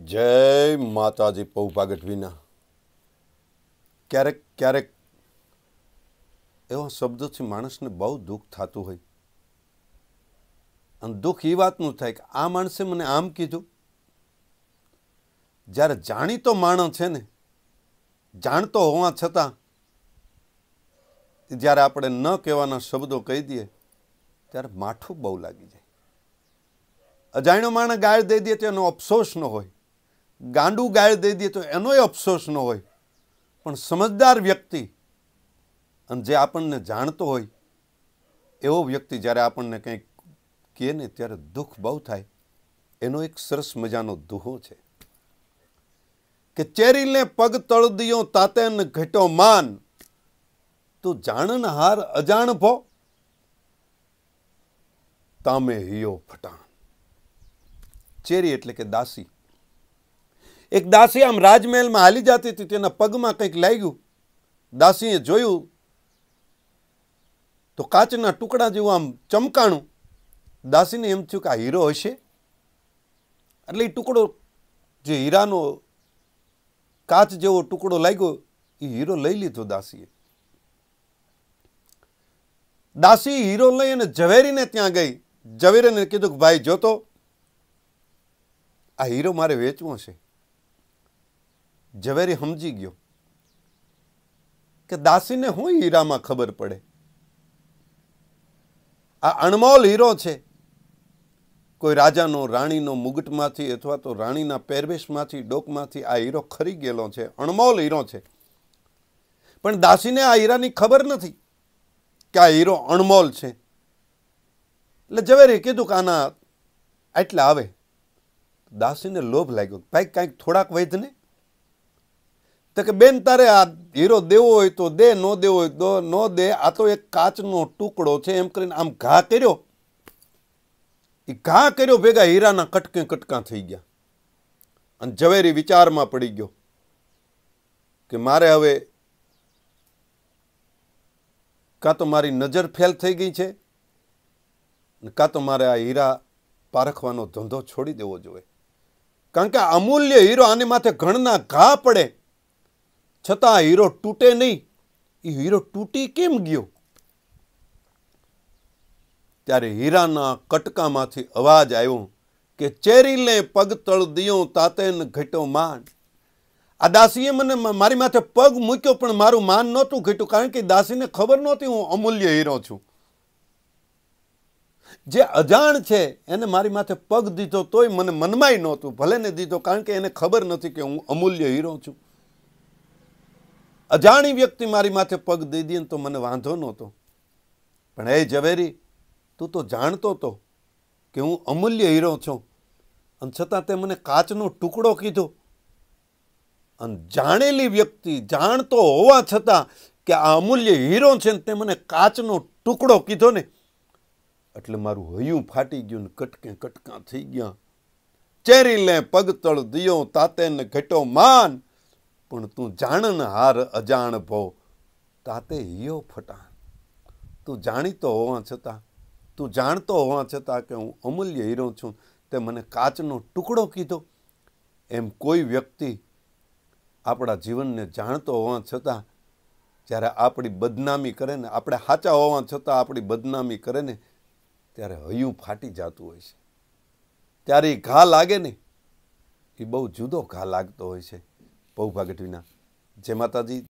જય માતાજી પૌભા ગઢવીના ક્યારેક ક્યારેક એવા શબ્દોથી માણસને બહુ દુઃખ થતું હોય અને દુઃખ એ વાતનું થાય કે આ માણસે મને આમ કીધું. જ્યારે જાણીતો માણસ છે ને, જાણતો હોવા છતાં જ્યારે આપણે ન કહેવાના શબ્દો કહી દઈએ ત્યારે માઠું બહુ લાગી જાય. અજાણ્યો માણસ ગાળ દઈ દે તો એનો અફસોસ ન હોય, ગાંડું ગાળ દઈ દે તો એનોય અફસોસ ન હોય, પણ સમજદાર વ્યક્તિ અને જે આપણને જાણતો હોય એવો વ્યક્તિ જ્યારે આપણને કંઈક કહે ને ત્યારે દુઃખ બહુ થાય. એનો એક સરસ મજાનો દુહો છે કે ચેરીને પગ તળ દિયો તાતેન ઘટો માન, તું જાણન હાર અજાણ ભો તામે હિયો ફટાણ. ચેરી એટલે કે દાસી. એક દાસી આમ રાજમહેલમાં હાલી જતી હતી, તેના પગમાં કંઈક લાગ્યું. દાસીએ જોયું તો કાચના ટુકડા જેવું આમ ચમકાણું. દાસીને એમ થયું કે આ હીરો હશે. એટલે એ ટુકડો જે હીરાનો કાચ જેવો ટુકડો લાગ્યો એ હીરો લઈ લીધો દાસીએ. દાસી હીરો લઈ અને ઝવેરીને ત્યાં ગઈ. ઝવેરીને કીધું કે ભાઈ જોતો, આ હીરો મારે વેચવો છે. ઝવેરી સમજી ગયો કે દાસીને હું હીરામાં ખબર પડે, આ અણમોલ હીરો છે. કોઈ રાજાનો રાણીનો મુગટમાંથી અથવા તો રાણીના પહેરવેશમાંથી ડોકમાંથી આ હીરો ખરી ગયેલો છે, અણમોલ હીરો છે. પણ દાસીને આ હીરાની ખબર નથી કે આ હીરો અણમોલ છે. એટલે ઝવેરી કીધું કે આના આટલા આવે. દાસીને લોભ લાગ્યો, ભાઈ કાંઈક થોડાક વૈધને. તો કે બેન તારે આ હીરો દેવો હોય તો દે, ન દેવો હોય તો ન દે, આ તો એક કાચનો ટુકડો છે. એમ કરીને આમ ઘા કર્યો. એ ઘા કર્યો ભેગા હીરાના કટકે કટકા થઈ ગયા. અને ઝવેરી વિચારમાં પડી ગયો કે મારે હવે કાં તો મારી નજર ફેલ થઈ ગઈ છે, કાં તો મારે આ હીરા પારખવાનો ધંધો છોડી દેવો જોઈએ. કારણ કે અમૂલ્ય હીરો, આની માથે ઘણના ઘા પડે છતાં હીરો તૂટે નહીં. એ હીરો તૂટી કેમ ગયો? ત્યારે હીરાના કટકામાંથી અવાજ આવ્યો કે ચેરીલે પગ તળ દિયો તાતેન ઘટો માન. આ દાસીએ મને મારી માથે પગ મૂક્યો પણ મારું માન નહોતું ઘટ્યું, કારણ કે દાસીને ખબર નહોતી હું અમૂલ્ય હીરો છું. જે અજાણ છે એને મારી માથે પગ દીધો તોય મને મનમાંય નહોતું, ભલે ને દીધો, કારણ કે એને ખબર નથી કે હું અમૂલ્ય હીરો છું. અજાણી વ્યક્તિ મારી માથે પગ દઈ દે તો મને વાંધો નહોતો. પણ એ ઝવેરી, તું તો જાણતો હતો કે હું અમૂલ્ય હીરો છું, અને છતાં તે મને કાચનો ટુકડો કીધો. અને જાણેલી વ્યક્તિ જાણતો હોવા છતાં કે આ અમૂલ્ય હીરો છે ને તે મને કાચનો ટુકડો કીધો ને, એટલે મારું હૈયું ફાટી ગયું ને કટકે કટકા થઈ ગયા. ચેરીલે પગ તળ દિયો તાતેન ઘટો માન, પણ તું જાણન હાર અજાણ ભો તાતે હિયો ફટાણ. તું જાણીતો હોવા છતાં, તું જાણતો હોવા છતાં કે હું અમૂલ્ય હીરો છું, તે મને કાચનો ટુકડો કીધો. એમ કોઈ વ્યક્તિ આપણા જીવનને જાણતો હોવા છતાં જ્યારે આપણી બદનામી કરે ને, આપણે સાચા હોવા છતાં આપણી બદનામી કરે ને, ત્યારે હૈયું ફાટી જતું હોય છે. ત્યારે એ ઘા લાગે ને, એ બહુ જુદો ઘા લાગતો હોય છે. પૌભા ગઢવીના. જય માતાજી.